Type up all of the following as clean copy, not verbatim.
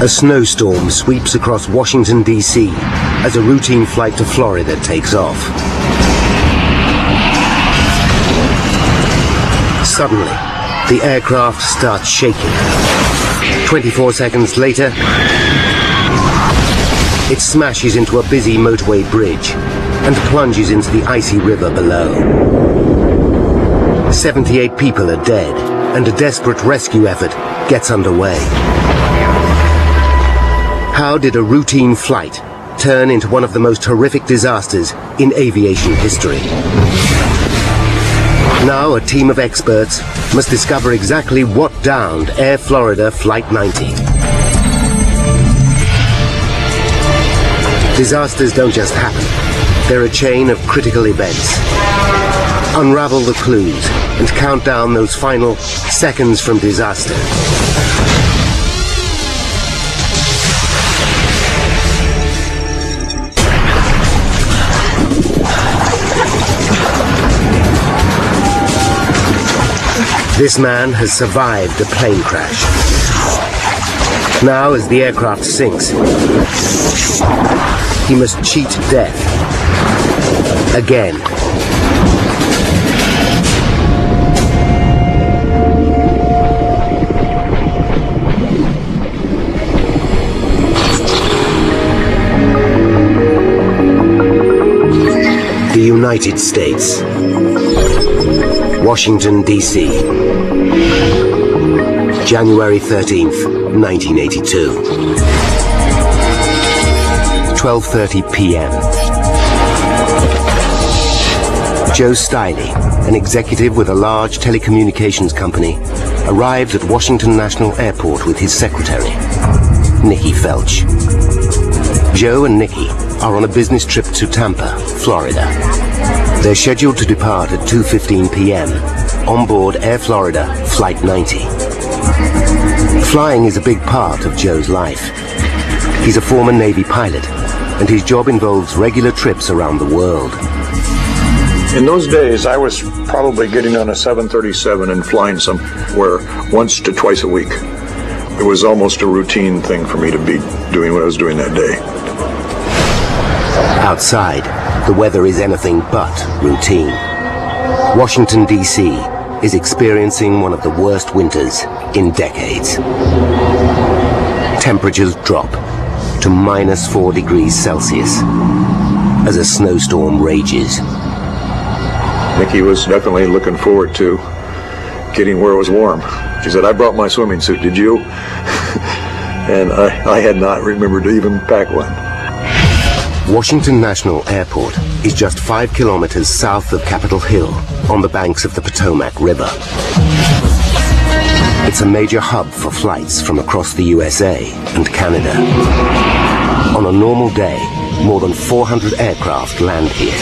A snowstorm sweeps across Washington, D.C. as a routine flight to Florida takes off. Suddenly, the aircraft starts shaking. 24 seconds later, it smashes into a busy motorway bridge and plunges into the icy river below. 78 people are dead, and a desperate rescue effort gets underway. How did a routine flight turn into one of the most horrific disasters in aviation history? Now a team of experts must discover exactly what downed Air Florida Flight 90. Disasters don't just happen. They're a chain of critical events. Unravel the clues and count down those final seconds from disaster. This man has survived a plane crash. Now, as the aircraft sinks, he must cheat death. Again. The United States. Washington, D.C. January 13th, 1982. 12:30 p.m. Joe Stiley, an executive with a large telecommunications company, arrives at Washington National Airport with his secretary, Nikki Felch. Joe and Nikki are on a business trip to Tampa, Florida. They're scheduled to depart at 2:15 p.m. on board Air Florida Flight 90. Flying is a big part of Joe's life. He's a former Navy pilot, and his job involves regular trips around the world. In those days, I was probably getting on a 737 and flying somewhere once to twice a week. It was almost a routine thing for me to be doing what I was doing that day. Outside, the weather is anything but routine. Washington, D.C. is experiencing one of the worst winters in decades. Temperatures drop to -4 degrees Celsius as a snowstorm rages. Nikki was definitely looking forward to getting where it was warm. She said, "I brought my swimming suit, did you?" And I had not remembered to even pack one. Washington National Airport is just 5 kilometers south of Capitol Hill on the banks of the Potomac River. It's a major hub for flights from across the USA and Canada. On a normal day, more than 400 aircraft land here.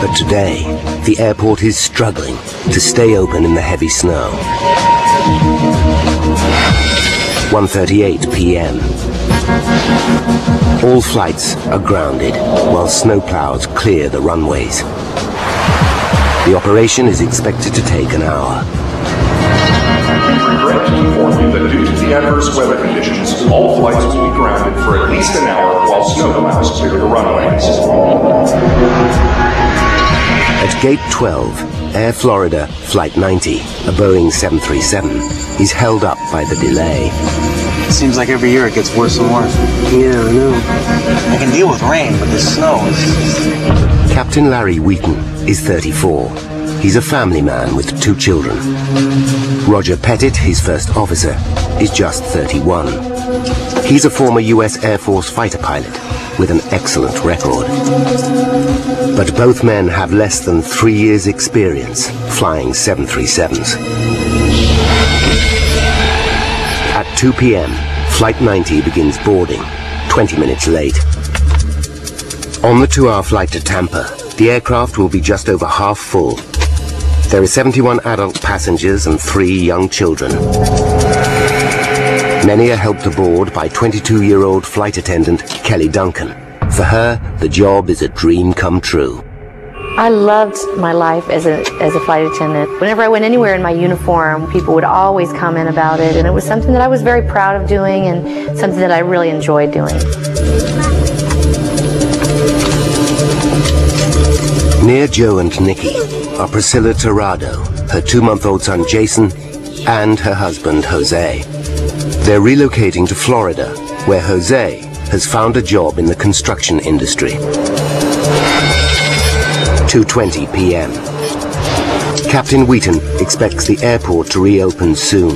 But today, the airport is struggling to stay open in the heavy snow. 1:38 p.m. All flights are grounded while snowplows clear the runways. The operation is expected to take an hour. We regret to inform you that due to the adverse weather conditions, all flights will be grounded for at least an hour while snowplows clear the runways. At Gate 12, Air Florida Flight 90, a Boeing 737, is held up by the delay. It seems like every year it gets worse and worse. Yeah, I know. I can deal with rain, but this snow is... Captain Larry Wheaton is 34. He's a family man with 2 children. Roger Pettit, his first officer, is just 31. He's a former U.S. Air Force fighter pilot with an excellent record. But both men have less than 3 years' experience flying 737s. At 2 p.m., Flight 90 begins boarding, 20 minutes late. On the 2-hour flight to Tampa, the aircraft will be just over half full. There are 71 adult passengers and 3 young children. Many are helped aboard by 22-year-old flight attendant Kelly Duncan. For her, the job is a dream come true. I loved my life as a flight attendant. Whenever I went anywhere in my uniform, people would always comment about it, and it was something that I was very proud of doing and something that I really enjoyed doing. Near Joe and Nikki are Priscilla Tirado, her 2-month-old son Jason, and her husband Jose. They're relocating to Florida, where Jose has found a job in the construction industry. 2:20 p.m. Captain Wheaton expects the airport to reopen soon.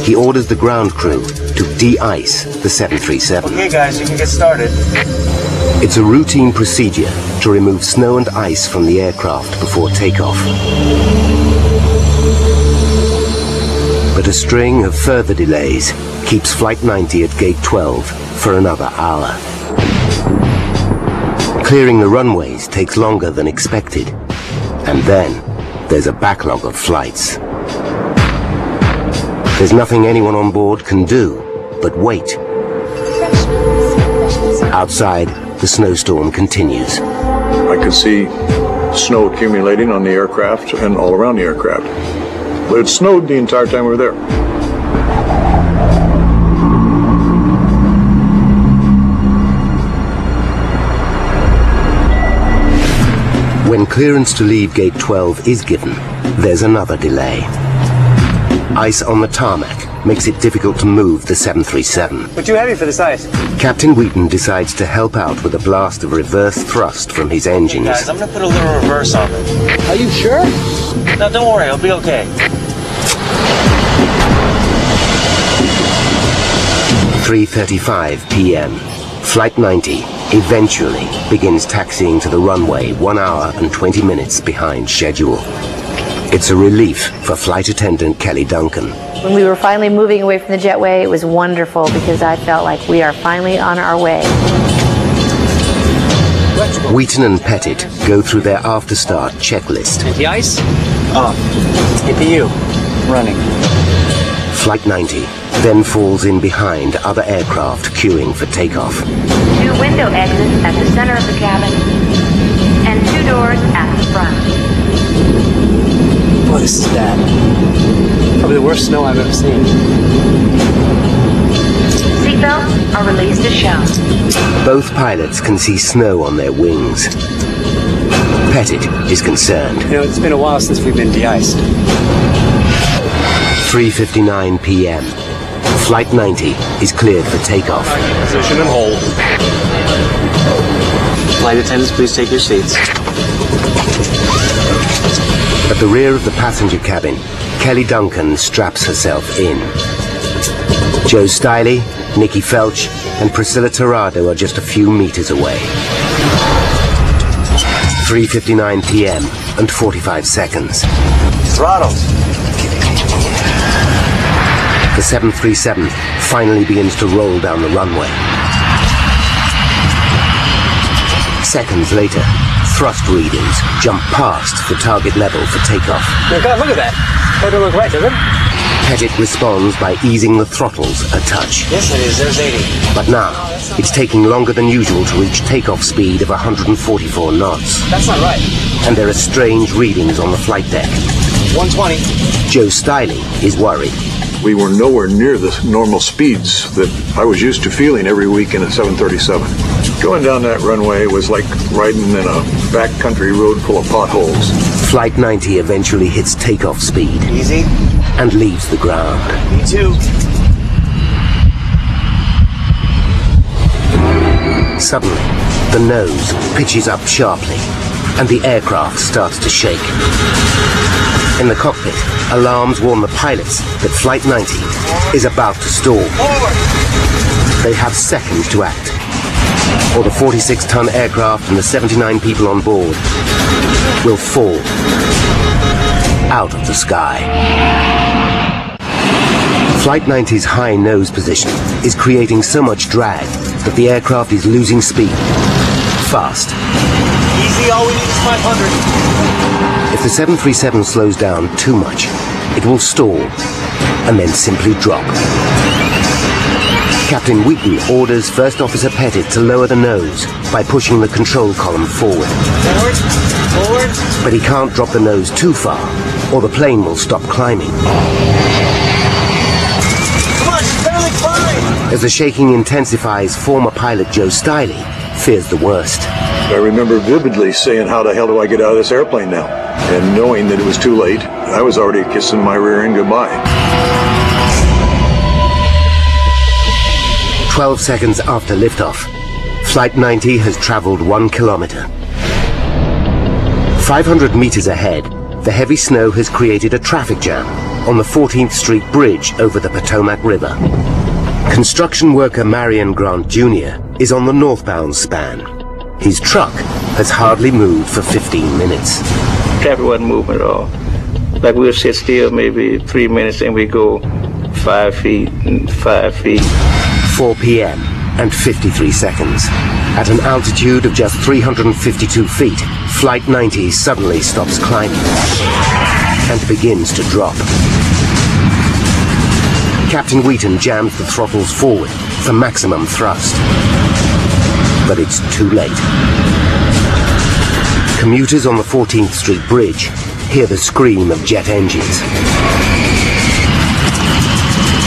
He orders the ground crew to de-ice the 737. Okay, guys, you can get started. It's a routine procedure to remove snow and ice from the aircraft before takeoff. But a string of further delays keeps Flight 90 at Gate 12 for another hour. Clearing the runways takes longer than expected, and then there's a backlog of flights. There's nothing anyone on board can do but wait. Outside, the snowstorm continues. I could see snow accumulating on the aircraft and all around the aircraft. But it snowed the entire time we were there. When clearance to leave Gate 12 is given, there's another delay. Ice on the tarmac makes it difficult to move the 737. But too heavy for this ice. Captain Wheaton decides to help out with a blast of reverse thrust from his engines. Guys, I'm gonna put a little reverse on it. Are you sure? No, don't worry, it'll be okay. 3:35 p.m. Flight 90 eventually begins taxiing to the runway 1 hour and 20 minutes behind schedule. It's a relief for flight attendant Kelly Duncan. When we were finally moving away from the jetway, it was wonderful because I felt like we are finally on our way. Wheaton and Pettit go through their after-start checklist. Anti-ice? Off. APU. Running. Flight 90 then falls in behind other aircraft queuing for takeoff. 2 window exits at the center of the cabin, and 2 doors at the front. Boy, this is bad. Probably the worst snow I've ever seen. Seatbelts are released as shown. Both pilots can see snow on their wings. Pettit is concerned. You know, it's been a while since we've been de-iced. 3:59 p.m. Flight 90 is cleared for takeoff. Position and hold. Flight attendants, please take your seats. At the rear of the passenger cabin, Kelly Duncan straps herself in. Joe Stiley, Nikki Felch, and Priscilla Tirado are just a few meters away. 3:59 p.m. and 45 seconds. Throttles. The 737 finally begins to roll down the runway. Seconds later, thrust readings jump past the target level for takeoff. Oh God, look at that. That don't look right, does it? Pettit responds by easing the throttles a touch. Yes, it is. There's 80. But now, it's taking longer than usual to reach takeoff speed of 144 knots. That's not right. And there are strange readings on the flight deck. 120. Joe Stiley is worried. We were nowhere near the normal speeds that I was used to feeling every week in a 737. Going down that runway was like riding in a backcountry road full of potholes. Flight 90 eventually hits takeoff speed. Easy. And leaves the ground. Me too. Suddenly, the nose pitches up sharply, and the aircraft starts to shake. In the cockpit, alarms warn the pilots that Flight 90 is about to stall. They have seconds to act, or the 46-ton aircraft and the 79 people on board will fall out of the sky. Flight 90's high nose position is creating so much drag that the aircraft is losing speed fast. Easy, all we need is 500. If the 737 slows down too much, it will stall and then simply drop. Captain Wheaton orders First Officer Pettit to lower the nose by pushing the control column forward. Forward. Forward. But he can't drop the nose too far, or the plane will stop climbing. Come on, she's barely climbing. As the shaking intensifies, former pilot Joe Stiley fears the worst. I remember vividly saying, how the hell do I get out of this airplane now? And knowing that it was too late, I was already kissing my rear end goodbye. 12 seconds after liftoff, Flight 90 has traveled 1 kilometer. 500 meters ahead, the heavy snow has created a traffic jam on the 14th Street Bridge over the Potomac River. Construction worker Marion Grant Jr. is on the northbound span. His truck has hardly moved for 15 minutes. Traffic wasn't moving at all. Like we'll sit still maybe 3 minutes and we go 5 feet and 5 feet. 4 p.m. and 53 seconds. At an altitude of just 352 feet, Flight 90 suddenly stops climbing and begins to drop. Captain Wheaton jams the throttles forward for maximum thrust. But it's too late. Commuters on the 14th Street Bridge hear the scream of jet engines.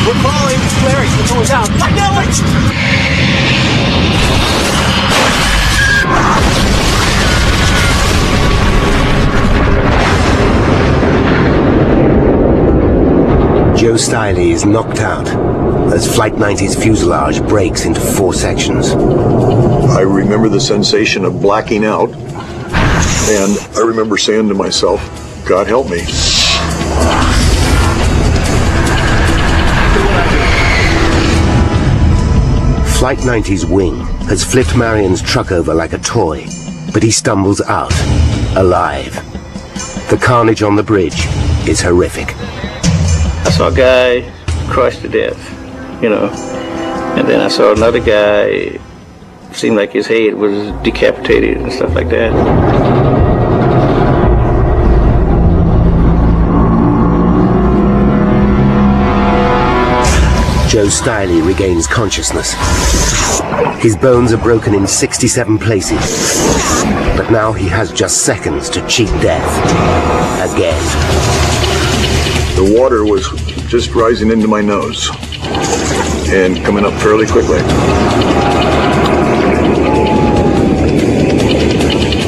We're falling. Larry, the door's out. I know it! Joe Stiley is knocked out as Flight 90's fuselage breaks into 4 sections. I remember the sensation of blacking out, and I remember saying to myself, God help me. Flight 90's wing has flipped Marion's truck over like a toy, but he stumbles out, alive. The carnage on the bridge is horrific. I saw a guy crushed to death, you know, and then I saw another guy, seemed like his head was decapitated and stuff like that. Joe Stiley regains consciousness. His bones are broken in 67 places, but now he has just seconds to cheat death again. The water was just rising into my nose and coming up fairly quickly.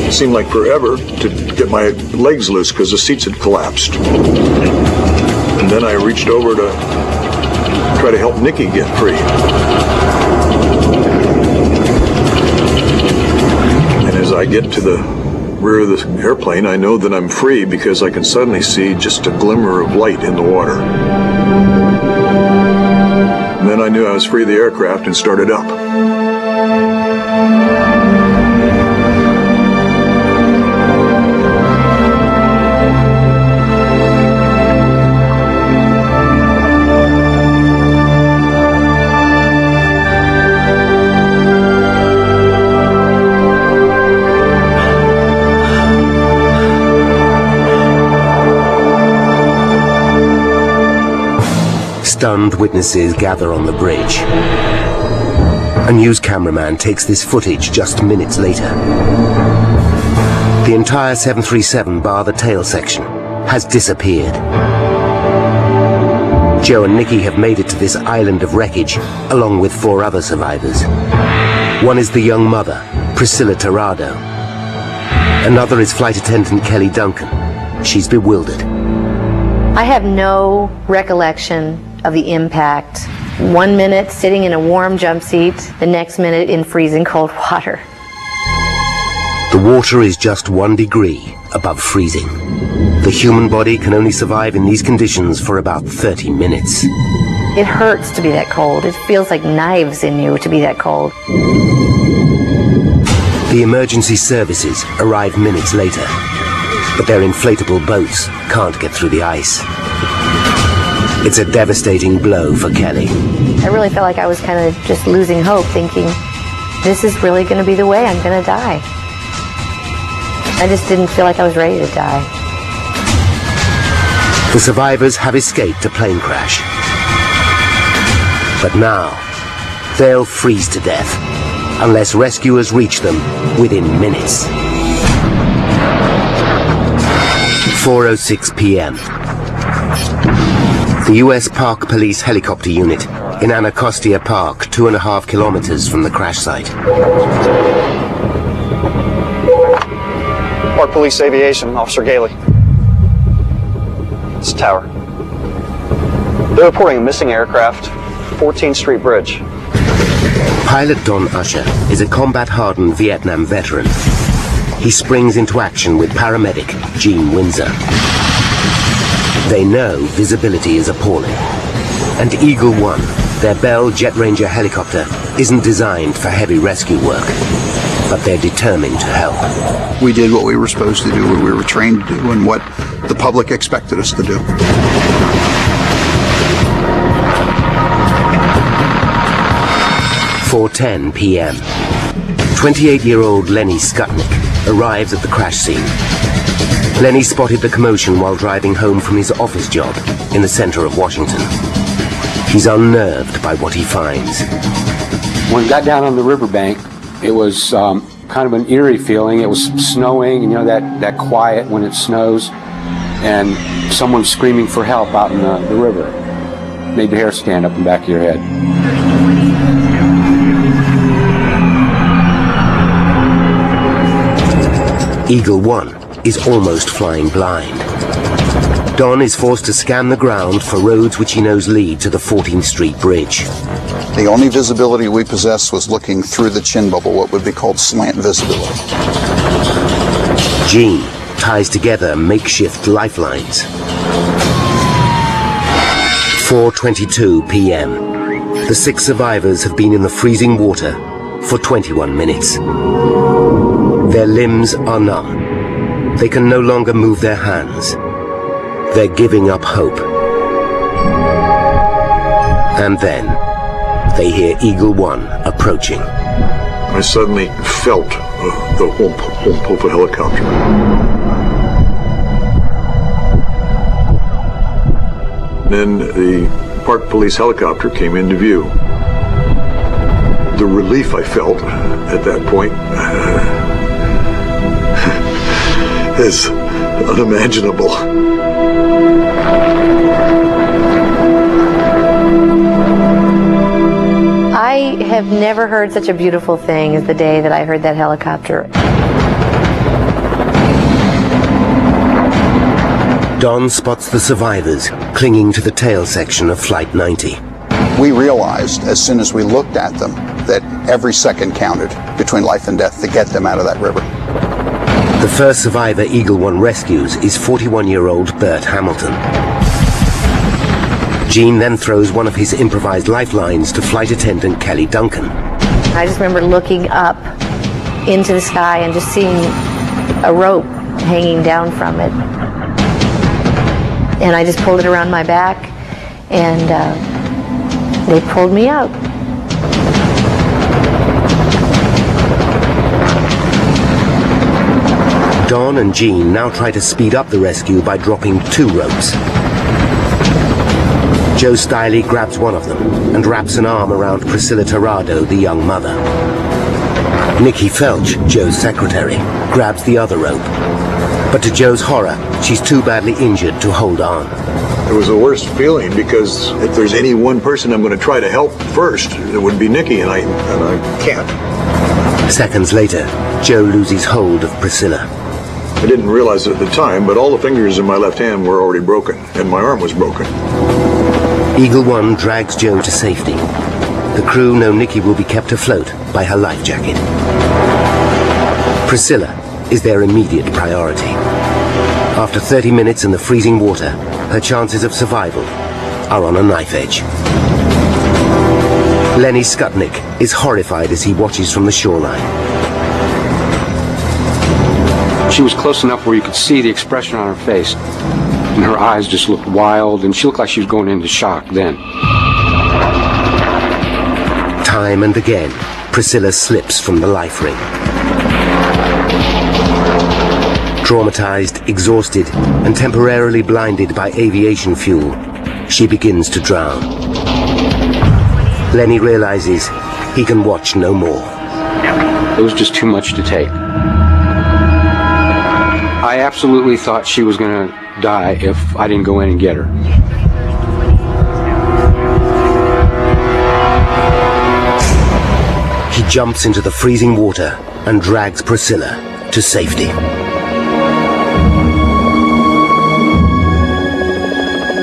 It seemed like forever to get my legs loose because the seats had collapsed. And then I reached over to try to help Nikki get free. And as I get to the rear of the airplane, I know that I'm free because I can suddenly see just a glimmer of light in the water. And then I knew I was free of the aircraft and started up. Stunned witnesses gather on the bridge. A news cameraman takes this footage just minutes later. The entire 737 bar the tail section has disappeared. Joe and Nikki have made it to this island of wreckage along with 4 other survivors. One is the young mother, Priscilla Tirado. Another is flight attendant Kelly Duncan. She's bewildered. I have no recollection of the impact. 1 minute sitting in a warm jump seat, the next minute in freezing cold water. The water is just 1 degree above freezing. The human body can only survive in these conditions for about 30 minutes. It hurts to be that cold. It feels like knives in you to be that cold. The emergency services arrive minutes later, but their inflatable boats can't get through the ice. It's a devastating blow for Kelly. I really felt like I was kind of just losing hope, thinking, this is really going to be the way I'm going to die. I just didn't feel like I was ready to die. The survivors have escaped a plane crash. But now, they'll freeze to death unless rescuers reach them within minutes. 4:06 p.m. The U.S. Park Police Helicopter Unit in Anacostia Park, 2.5 kilometers from the crash site. Park Police Aviation, Officer Galey. This is Tower. They're reporting a missing aircraft, 14th Street Bridge. Pilot Don Usher is a combat-hardened Vietnam veteran. He springs into action with paramedic Gene Windsor. They know visibility is appalling. And Eagle One, their Bell Jet Ranger helicopter, isn't designed for heavy rescue work. But they're determined to help. We did what we were supposed to do, what we were trained to do, and what the public expected us to do. 4:10 p.m. 28-year-old Lenny Skutnik arrives at the crash scene. Lenny spotted the commotion while driving home from his office job in the center of Washington. He's unnerved by what he finds. When we got down on the riverbank, it was kind of an eerie feeling. It was snowing, and you know that quiet when it snows, and someone screaming for help out in the river. Made the hair stand up in the back of your head. Eagle One is almost flying blind. Don is forced to scan the ground for roads which he knows lead to the 14th Street Bridge. The only visibility we possessed was looking through the chin bubble, what would be called slant visibility. Gene ties together makeshift lifelines. 4:22 p.m. The 6 survivors have been in the freezing water for 21 minutes. Their limbs are numb. They can no longer move their hands. They're giving up hope. And then they hear Eagle One approaching. I suddenly felt the whole of the helicopter. Then the Park Police helicopter came into view. The relief I felt at that point is unimaginable. I have never heard such a beautiful thing as the day that I heard that helicopter. Don spots the survivors clinging to the tail section of Flight 90. We realized as soon as we looked at them that every second counted between life and death to get them out of that river. The first survivor Eagle One rescues is 41-year-old Bert Hamilton. Gene then throws one of his improvised lifelines to flight attendant Kelly Duncan. I just remember looking up into the sky and just seeing a rope hanging down from it. And I just pulled it around my back, and they pulled me out. Don and Gene now try to speed up the rescue by dropping 2 ropes. Joe Stiley grabs one of them and wraps an arm around Priscilla Tirado, the young mother. Nikki Felch, Joe's secretary, grabs the other rope. But to Joe's horror, she's too badly injured to hold on. It was the worst feeling because if there's any one person I'm going to try to help first, it would be Nikki, and I can't. Seconds later, Joe loses hold of Priscilla. I didn't realize it at the time, but all the fingers in my left hand were already broken, and my arm was broken. Eagle One drags Joe to safety. The crew know Nikki will be kept afloat by her life jacket. Priscilla is their immediate priority. After 30 minutes in the freezing water, her chances of survival are on a knife edge. Lenny Skutnik is horrified as he watches from the shoreline. She was close enough where you could see the expression on her face, and her eyes just looked wild, and she looked like she was going into shock then. Time and again, Priscilla slips from the life ring. Traumatized, exhausted, and temporarily blinded by aviation fuel, she begins to drown. Lenny realizes he can watch no more. It was just too much to take. I absolutely thought she was going to die if I didn't go in and get her. He jumps into the freezing water and drags Priscilla to safety.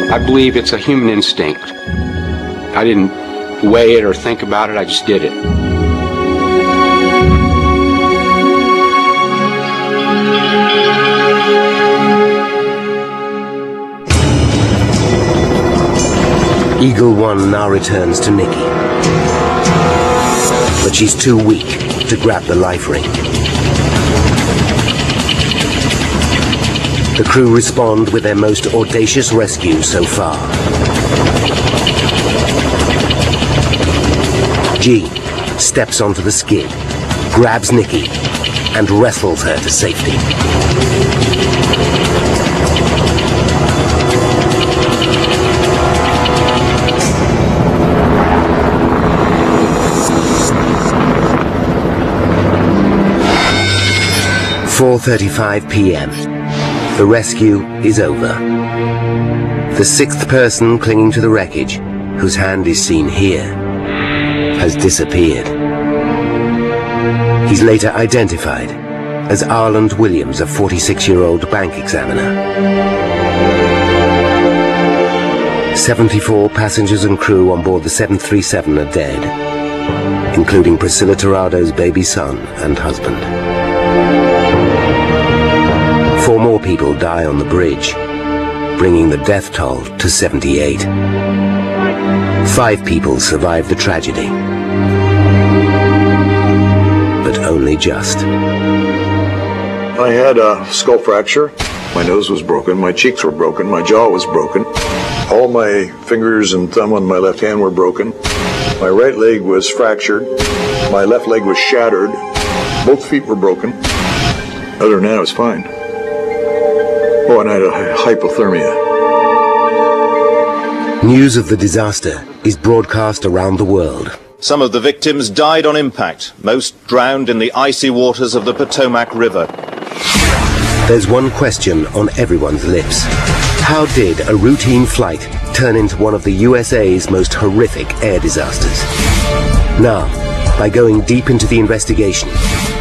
I believe it's a human instinct. I didn't weigh it or think about it, I just did it. Eagle 1 now returns to Nikki, but she's too weak to grab the life ring. The crew respond with their most audacious rescue so far. G steps onto the skid, grabs Nikki, and wrestles her to safety. At 4:35 p.m. The rescue is over. The sixth person clinging to the wreckage, whose hand is seen here, has disappeared. He's later identified as Arland Williams, a 46-year-old bank examiner. 74 passengers and crew on board the 737 are dead, including Priscilla Tirado's baby son and husband. 4 more people die on the bridge, bringing the death toll to 78. 5 people survive the tragedy, but only just. I had a skull fracture. My nose was broken, my cheeks were broken, my jaw was broken. All my fingers and thumb on my left hand were broken. My right leg was fractured. My left leg was shattered. Both feet were broken. Other than that, I was fine. Oh, and I had a hypothermia. News of the disaster is broadcast around the world. Some of the victims died on impact, most drowned in the icy waters of the Potomac River. There's one question on everyone's lips. How did a routine flight turn into one of the USA's most horrific air disasters? Now, by going deep into the investigation,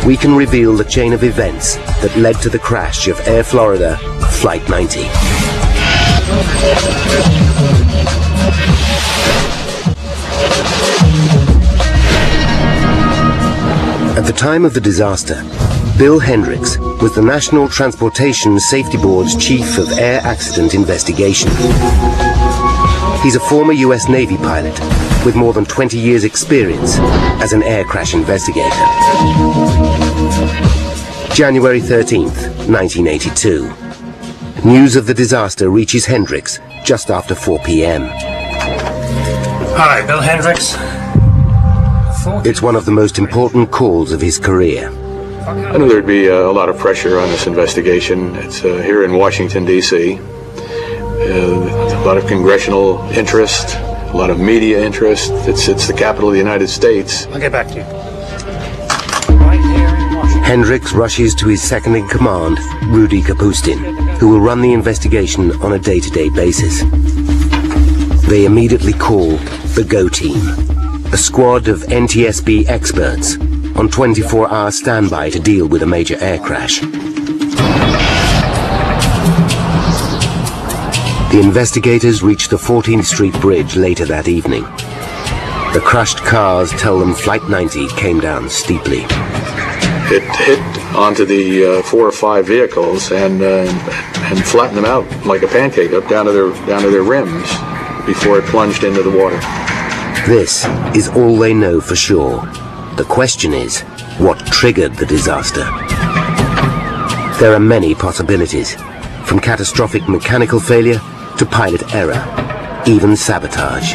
we can reveal the chain of events that led to the crash of Air Florida Flight 90. At the time of the disaster, Bill Hendricks was the National Transportation Safety Board's Chief of Air Accident Investigation. He's a former US Navy pilot with more than 20 years' experience as an air crash investigator. January 13th, 1982. News of the disaster reaches Hendricks just after 4 p.m. Hi, Bill Hendricks. It's one of the most important calls of his career. I knew there'd be a lot of pressure on this investigation. It's here in Washington, D.C. A lot of congressional interest, a lot of media interest. It's the capital of the United States. I'll get back to you. Hendricks rushes to his second-in-command, Rudy Kapustin, who will run the investigation on a day-to-day basis. They immediately call the GO Team, a squad of NTSB experts on 24-hour standby to deal with a major air crash. The investigators reach the 14th Street Bridge later that evening. The crushed cars tell them Flight 90 came down steeply. It hit onto the 4 or 5 vehicles and flattened them out like a pancake up down to their rims before it plunged into the water. This is all they know for sure. The question is, what triggered the disaster? There are many possibilities, from catastrophic mechanical failure to pilot error, even sabotage.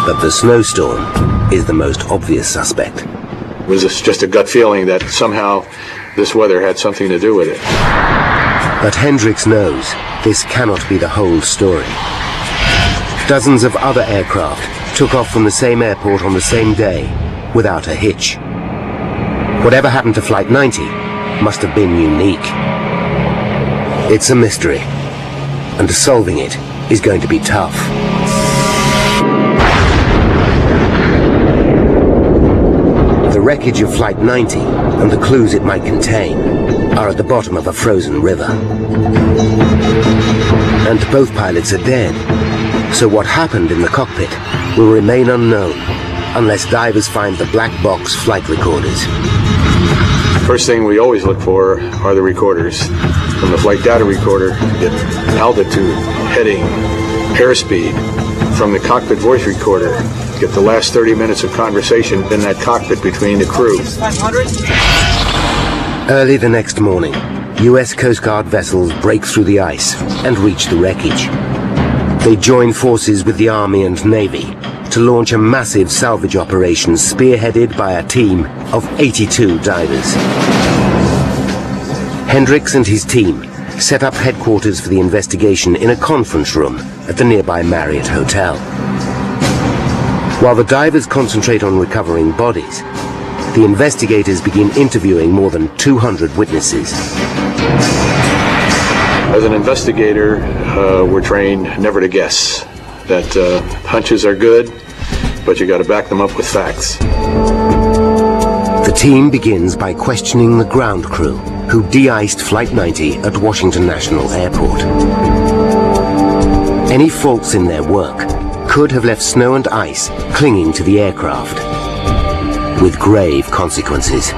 But the snowstorm is the most obvious suspect. It was just a gut feeling that somehow this weather had something to do with it. But Hendricks knows this cannot be the whole story. Dozens of other aircraft took off from the same airport on the same day, without a hitch. Whatever happened to Flight 90 must have been unique. It's a mystery, and solving it is going to be tough. The wreckage of Flight 90 and the clues it might contain are at the bottom of a frozen river. And both pilots are dead, so what happened in the cockpit will remain unknown unless divers find the black box flight recorders. First thing we always look for are the recorders. From the flight data recorder, get altitude, heading, airspeed. From the cockpit voice recorder, get the last 30 minutes of conversation in that cockpit between the crew. 500. Early the next morning, US Coast Guard vessels break through the ice and reach the wreckage. They join forces with the Army and Navy to launch a massive salvage operation spearheaded by a team of 82 divers. Hendricks and his team set up headquarters for the investigation in a conference room at the nearby Marriott Hotel. While the divers concentrate on recovering bodies, the investigators begin interviewing more than 200 witnesses. As an investigator, we're trained never to guess. That hunches are good, but you got to back them up with facts. The team begins by questioning the ground crew who de-iced Flight 90 at Washington National Airport. Any faults in their work could have left snow and ice clinging to the aircraft, with grave consequences.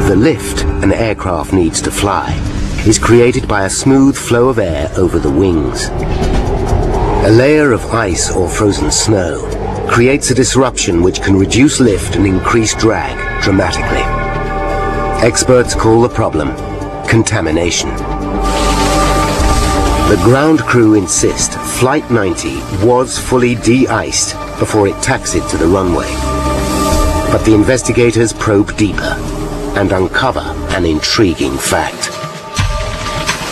The lift an aircraft needs to fly is created by a smooth flow of air over the wings. A layer of ice or frozen snow creates a disruption which can reduce lift and increase drag dramatically. Experts call the problem contamination. The ground crew insist Flight 90 was fully de-iced before it taxied to the runway. But the investigators probe deeper and uncover an intriguing fact.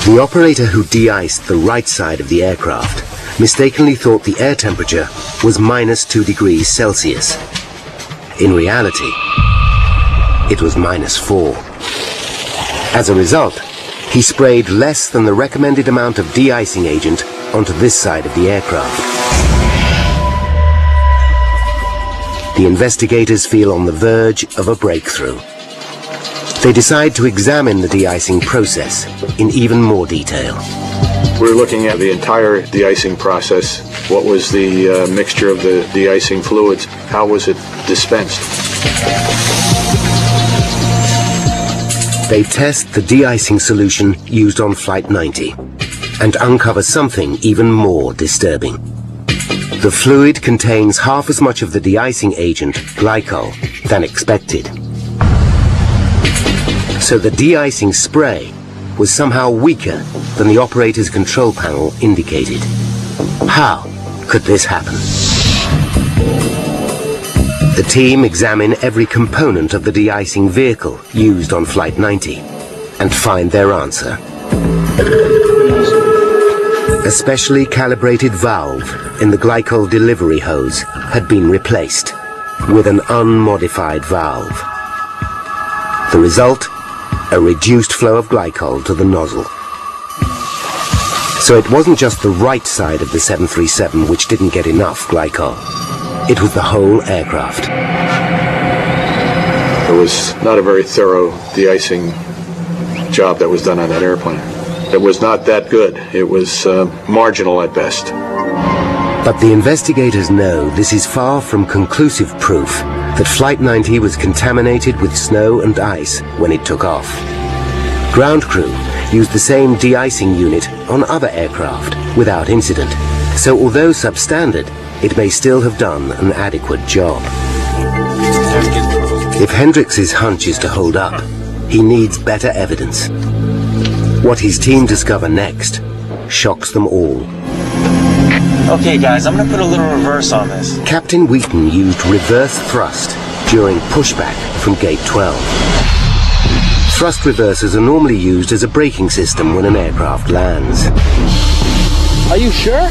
The operator who de-iced the right side of the aircraft mistakenly thought the air temperature was -2 degrees Celsius. In reality, it was -4. As a result, he sprayed less than the recommended amount of de-icing agent onto this side of the aircraft. The investigators feel on the verge of a breakthrough. They decide to examine the de-icing process in even more detail. We're looking at the entire de-icing process. What was the mixture of the de-icing fluids? How was it dispensed? They test the de-icing solution used on Flight 90 and uncover something even more disturbing. The fluid contains half as much of the de-icing agent, glycol, than expected. So the de-icing spray was somehow weaker than the operator's control panel indicated. How could this happen? The team examine every component of the de-icing vehicle used on Flight 90 and find their answer. A specially calibrated valve in the glycol delivery hose had been replaced with an unmodified valve. The result? A reduced flow of glycol to the nozzle. So it wasn't just the right side of the 737 which didn't get enough glycol. It was the whole aircraft. It was not a very thorough de-icing job that was done on that airplane. It was not that good. It was marginal at best. But the investigators know this is far from conclusive proof that Flight 90 was contaminated with snow and ice when it took off. Ground crew used the same de-icing unit on other aircraft without incident, so although substandard, it may still have done an adequate job. If Hendricks' hunch is to hold up, he needs better evidence. What his team discover next shocks them all. Okay guys, I'm gonna put a little reverse on this. Captain Wheaton used reverse thrust during pushback from Gate 12. Thrust reversers are normally used as a braking system when an aircraft lands. Are you sure?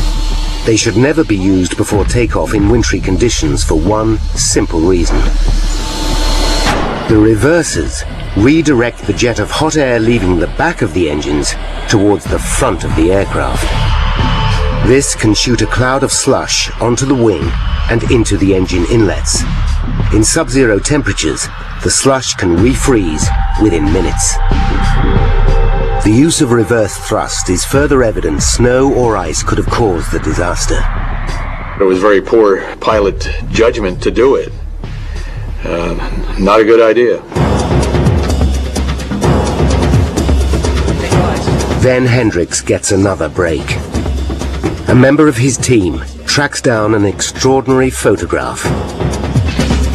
They should never be used before takeoff in wintry conditions for one simple reason. The reversers redirect the jet of hot air leaving the back of the engines towards the front of the aircraft. This can shoot a cloud of slush onto the wing and into the engine inlets. In sub-zero temperatures, the slush can refreeze within minutes. The use of reverse thrust is further evidence snow or ice could have caused the disaster. It was very poor pilot judgment to do it. Not a good idea. Then Hendricks gets another break. A member of his team tracks down an extraordinary photograph.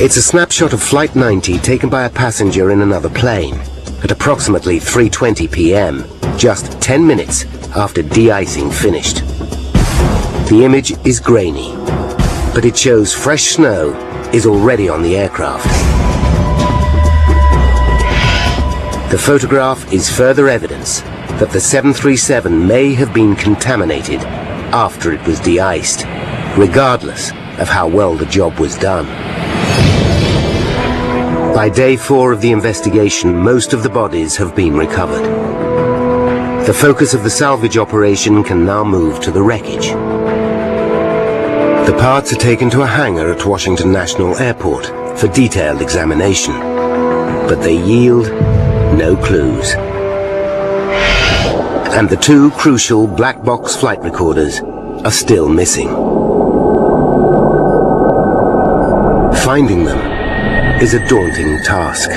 It's a snapshot of Flight 90 taken by a passenger in another plane at approximately 3:20 p.m., just 10 minutes after de-icing finished. The image is grainy, but it shows fresh snow is already on the aircraft. The photograph is further evidence that the 737 may have been contaminated after it was de-iced, regardless of how well the job was done. By day 4 of the investigation, most of the bodies have been recovered. The focus of the salvage operation can now move to the wreckage. The parts are taken to a hangar at Washington National Airport for detailed examination, but they yield no clues. And the 2 crucial black box flight recorders are still missing. Finding them is a daunting task.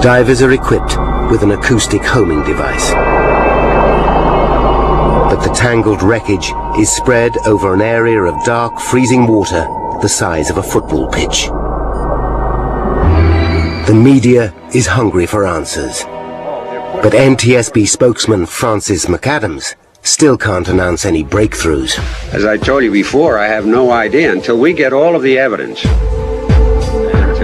Divers are equipped with an acoustic homing device. But the tangled wreckage is spread over an area of dark, freezing water the size of a football pitch. The media is hungry for answers. But NTSB spokesman Francis McAdams still can't announce any breakthroughs. As I told you before, I have no idea until we get all of the evidence.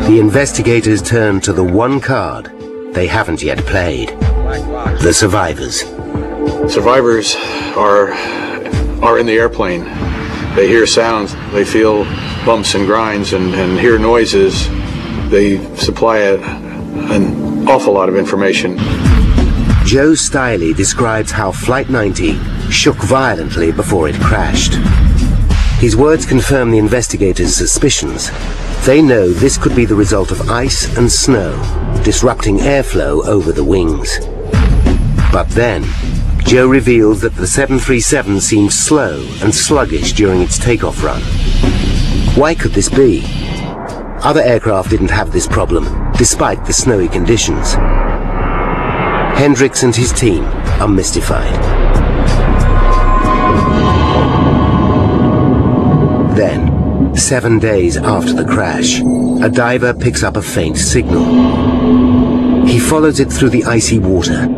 The investigators turn to the one card they haven't yet played: the survivors. Survivors are in the airplane. They hear sounds, they feel bumps and grinds and hear noises. They supply an awful lot of information. Joe Stiley describes how Flight 90 shook violently before it crashed. His words confirm the investigators' suspicions. They know this could be the result of ice and snow, disrupting airflow over the wings. But then, Joe reveals that the 737 seemed slow and sluggish during its takeoff run. Why could this be? Other aircraft didn't have this problem, despite the snowy conditions. Hendricks and his team are mystified. Then, 7 days after the crash, a diver picks up a faint signal. He follows it through the icy water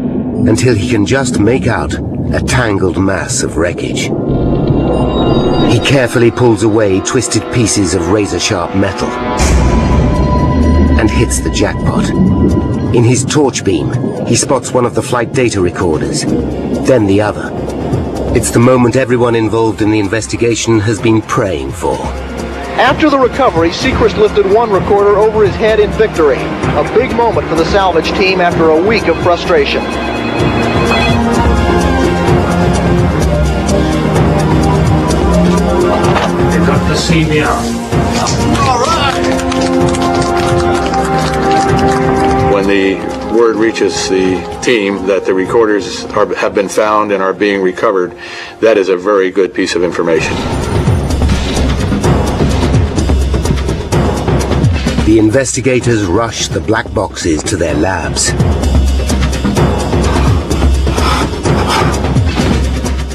until he can just make out a tangled mass of wreckage. He carefully pulls away twisted pieces of razor-sharp metal and hits the jackpot. In his torch beam, he spots one of the flight data recorders, then the other. It's the moment everyone involved in the investigation has been praying for. After the recovery, Seacrest lifted one recorder over his head in victory. A big moment for the salvage team after a week of frustration. They've got to see me out. All right! When the word reaches the team that the recorders have been found and are being recovered, that is a very good piece of information. The investigators rush the black boxes to their labs.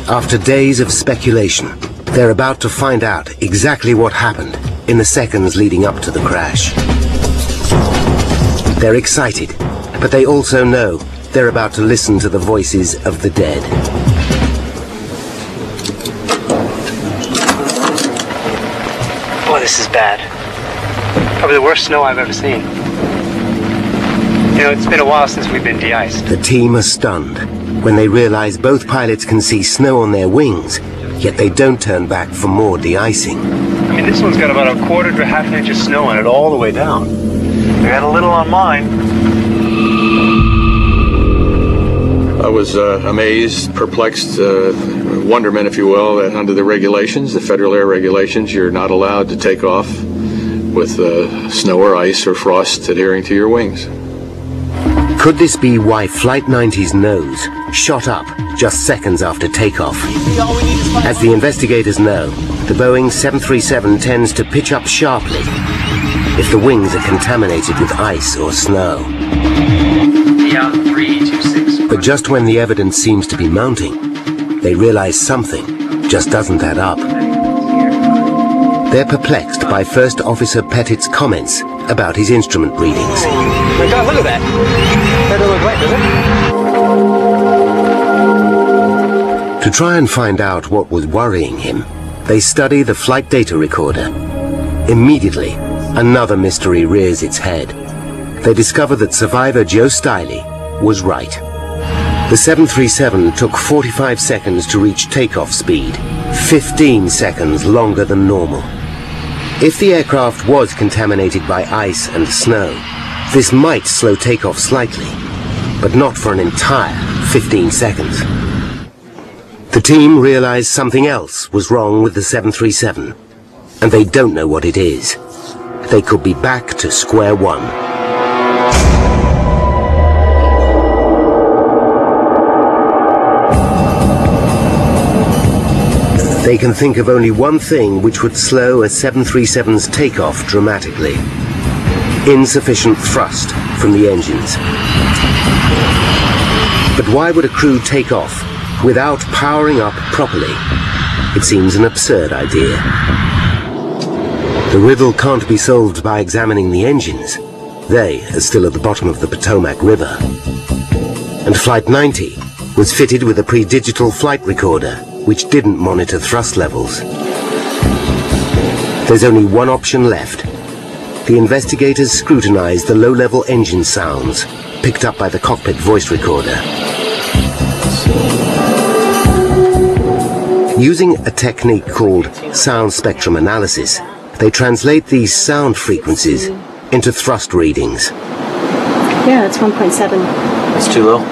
After days of speculation, they're about to find out exactly what happened in the seconds leading up to the crash. They're excited, but they also know they're about to listen to the voices of the dead. Boy, this is bad. Probably the worst snow I've ever seen. You know, it's been a while since we've been de-iced. The team are stunned when they realize both pilots can see snow on their wings, yet they don't turn back for more de-icing. I mean, this one's got about a quarter to half an inch of snow on it all the way down. I got a little on mine. I was amazed, perplexed, wonderment, if you will, that under the regulations, the federal air regulations, you're not allowed to take off with snow or ice or frost adhering to your wings. Could this be why Flight 90's nose shot up just seconds after takeoff? As the investigators know, the Boeing 737 tends to pitch up sharply if the wings are contaminated with ice or snow. But just when the evidence seems to be mounting, they realize something just doesn't add up. They're perplexed by First Officer Pettit's comments about his instrument readings. My God, look at that. That doesn't look right, does it? To try and find out what was worrying him, they study the flight data recorder. Immediately, another mystery rears its head. They discover that survivor Joe Stiley was right. The 737 took 45 seconds to reach takeoff speed, 15 seconds longer than normal. If the aircraft was contaminated by ice and snow, this might slow takeoff slightly, but not for an entire 15 seconds. The team realized something else was wrong with the 737, and they don't know what it is. They could be back to square one. They can think of only one thing which would slow a 737's takeoff dramatically: insufficient thrust from the engines. But why would a crew take off without powering up properly? It seems an absurd idea. The riddle can't be solved by examining the engines. They are still at the bottom of the Potomac River. And Flight 90 was fitted with a pre-digital flight recorder which didn't monitor thrust levels. There's only one option left. The investigators scrutinized the low-level engine sounds picked up by the cockpit voice recorder. Using a technique called sound spectrum analysis, they translate these sound frequencies into thrust readings. Yeah, it's 1.7. That's too low.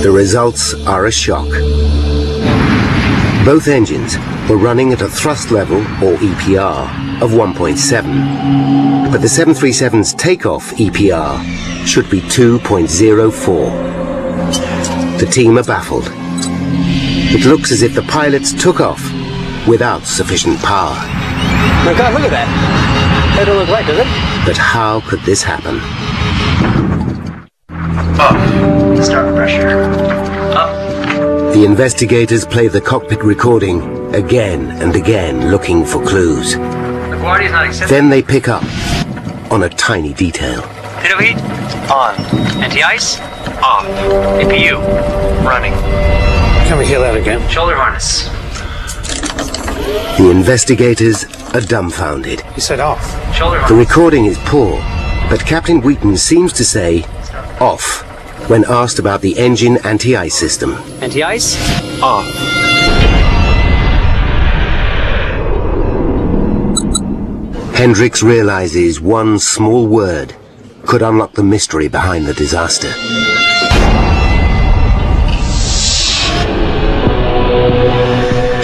The results are a shock. Both engines were running at a thrust level, or EPR, of 1.7. But the 737's takeoff EPR should be 2.04. The team are baffled. It looks as if the pilots took off without sufficient power. My God, look at that. That doesn't look right, does it? But how could this happen? Up. Start pressure. Up. The investigators play the cockpit recording again and again, looking for clues. LaGuardia's not accepted. Then they pick up on a tiny detail. Pitot heat? On. Anti-ice? Off. APU? Running. Can we hear that again? Shoulder harness. The investigators are dumbfounded. You said off. Shoulder harness. The recording is poor, but Captain Wheaton seems to say off when asked about the engine anti-ice system. Anti-ice? Off. Hendricks realizes one small word could unlock the mystery behind the disaster.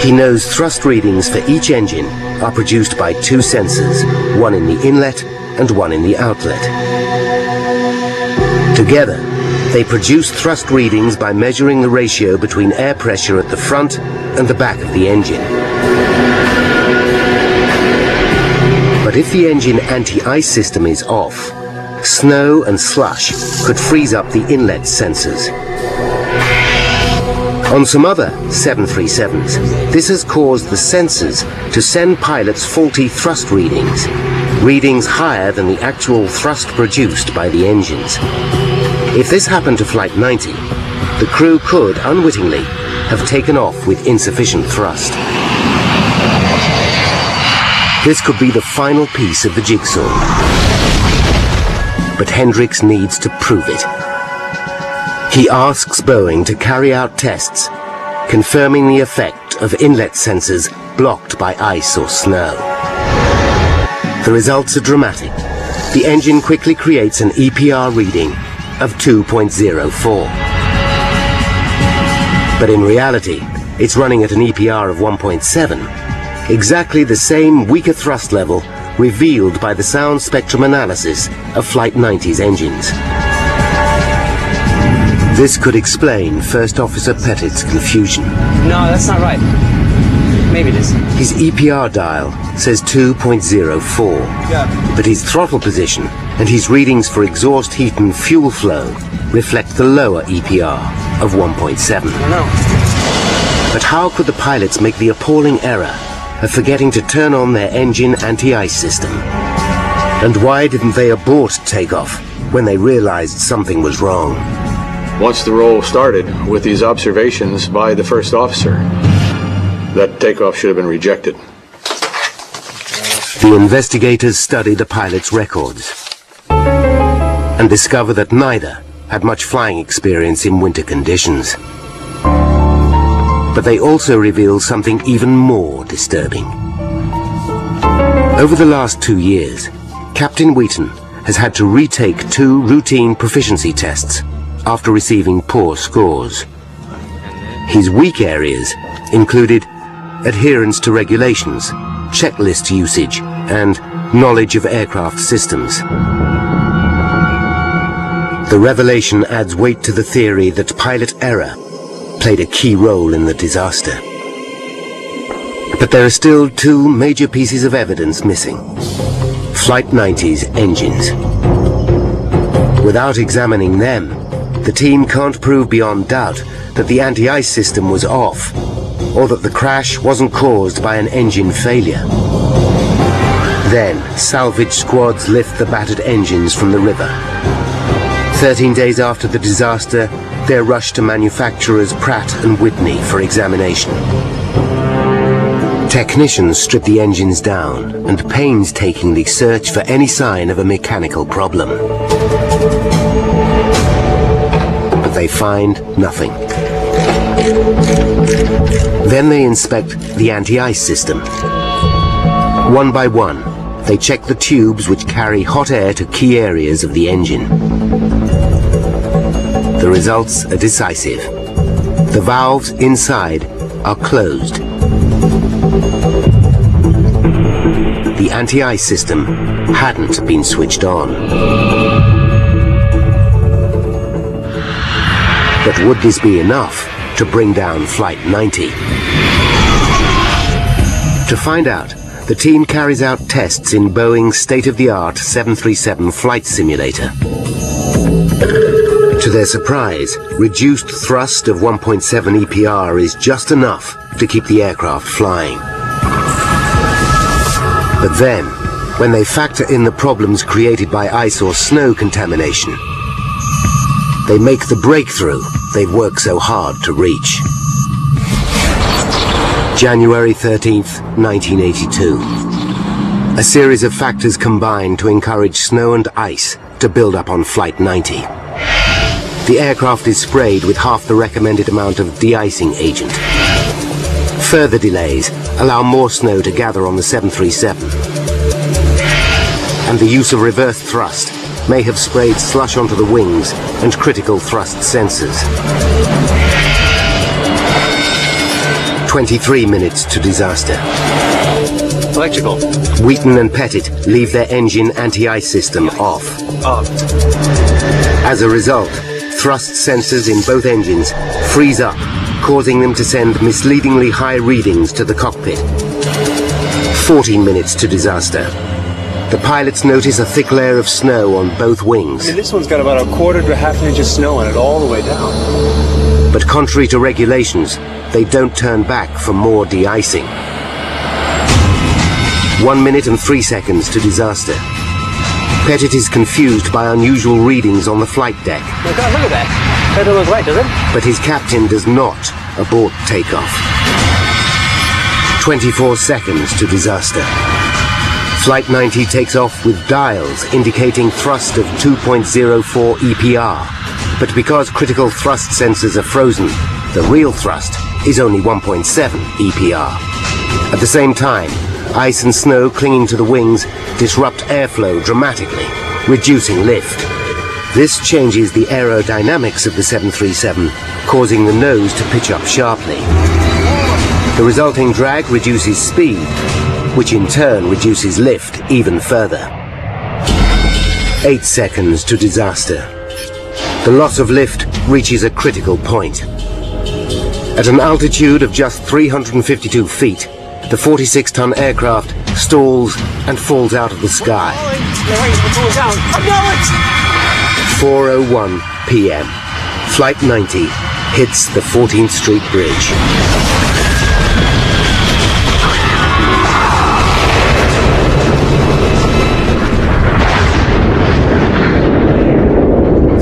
He knows thrust readings for each engine are produced by two sensors, one in the inlet and one in the outlet. Together, they produce thrust readings by measuring the ratio between air pressure at the front and the back of the engine. But if the engine anti-ice system is off, snow and slush could freeze up the inlet sensors. On some other 737s, this has caused the sensors to send pilots faulty thrust readings, readings higher than the actual thrust produced by the engines. If this happened to Flight 90, the crew could, unwittingly, have taken off with insufficient thrust. This could be the final piece of the jigsaw. But Hendricks needs to prove it. He asks Boeing to carry out tests, confirming the effect of inlet sensors blocked by ice or snow. The results are dramatic. The engine quickly creates an EPR reading of 2.04. But in reality, it's running at an EPR of 1.7, exactly the same weaker thrust level revealed by the sound spectrum analysis of Flight 90's engines. This could explain First Officer Pettit's confusion. No, that's not right. Maybe it is. His EPR dial says 2.04, but his throttle position and his readings for exhaust heat and fuel flow reflect the lower EPR of 1.7. No. But how could the pilots make the appalling error of forgetting to turn on their engine anti-ice system? And why didn't they abort takeoff when they realized something was wrong? Once the roll started with these observations by the first officer, that takeoff should have been rejected. The investigators studied the pilot's records and discovered that neither had much flying experience in winter conditions. But they also revealed something even more disturbing. Over the last 2 years, Captain Wheaton has had to retake 2 routine proficiency tests after receiving poor scores. His weak areas included adherence to regulations, checklist usage, and knowledge of aircraft systems. The revelation adds weight to the theory that pilot error played a key role in the disaster. But there are still 2 major pieces of evidence missing. Flight 90's engines. Without examining them, the team can't prove beyond doubt that the anti-ice system was off, or that the crash wasn't caused by an engine failure. Then, salvage squads lift the battered engines from the river. 13 days after the disaster, they're rushed to manufacturers Pratt & Whitney for examination. Technicians strip the engines down and painstakingly search for any sign of a mechanical problem. But they find nothing. Then they inspect the anti-ice system. One by one, they check the tubes which carry hot air to key areas of the engine. The results are decisive. The valves inside are closed. The anti-ice system hadn't been switched on. But would this be enough to bring down Flight 90? To find out, the team carries out tests in Boeing's state-of-the-art 737 flight simulator. To their surprise, reduced thrust of 1.7 EPR is just enough to keep the aircraft flying. But then, when they factor in the problems created by ice or snow contamination, they make the breakthrough they've worked so hard to reach. January 13th, 1982. A series of factors combine to encourage snow and ice to build up on Flight 90. The aircraft is sprayed with half the recommended amount of de-icing agent. Further delays allow more snow to gather on the 737. And the use of reverse thrust may have sprayed slush onto the wings and critical thrust sensors. 23 minutes to disaster. Electrical. Wheaton and Pettit leave their engine anti-ice system off. As a result, thrust sensors in both engines freeze up, causing them to send misleadingly high readings to the cockpit. 14 minutes to disaster. The pilots notice a thick layer of snow on both wings. This one's got about a quarter to half an inch of snow on it all the way down. But contrary to regulations, they don't turn back for more de-icing. 1 minute and 3 seconds to disaster. Pettit is confused by unusual readings on the flight deck. Oh God, look at that. That doesn't look right, does it? But his captain does not abort takeoff. 24 seconds to disaster. Flight 90 takes off with dials indicating thrust of 2.04 EPR. But because critical thrust sensors are frozen, the real thrust is only 1.7 EPR. At the same time, Ice and snow clinging to the wings disrupt airflow dramatically, reducing lift. This changes the aerodynamics of the 737, causing the nose to pitch up sharply. The resulting drag reduces speed, which in turn reduces lift even further. 8 seconds to disaster. The loss of lift reaches a critical point. At an altitude of just 352 feet, the 46-ton aircraft stalls and falls out of the sky. 4:01 p.m. Flight 90 hits the 14th Street Bridge.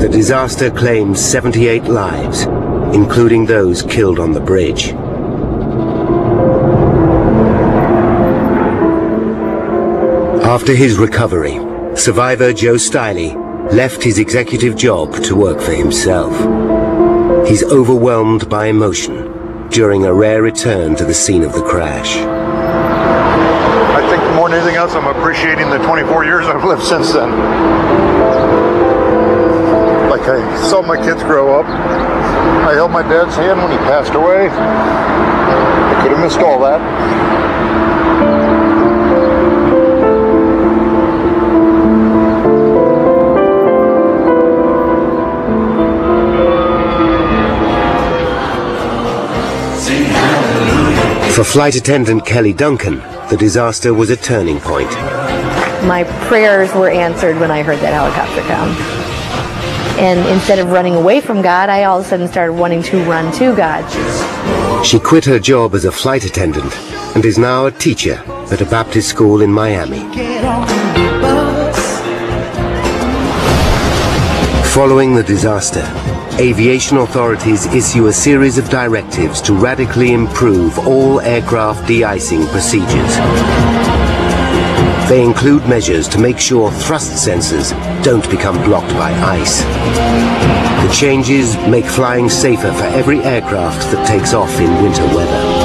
The disaster claims 78 lives, including those killed on the bridge. After his recovery, survivor Joe Stiley left his executive job to work for himself. He's overwhelmed by emotion during a rare return to the scene of the crash. I think more than anything else, I'm appreciating the 24 years I've lived since then. Like, I saw my kids grow up. I held my dad's hand when he passed away. I could have missed all that. For flight attendant Kelly Duncan, the disaster was a turning point. My prayers were answered when I heard that helicopter come. And instead of running away from God, I all of a sudden started wanting to run to God. She quit her job as a flight attendant and is now a teacher at a Baptist school in Miami. Following the disaster, aviation authorities issue a series of directives to radically improve all aircraft de-icing procedures. They include measures to make sure thrust sensors don't become blocked by ice. The changes make flying safer for every aircraft that takes off in winter weather.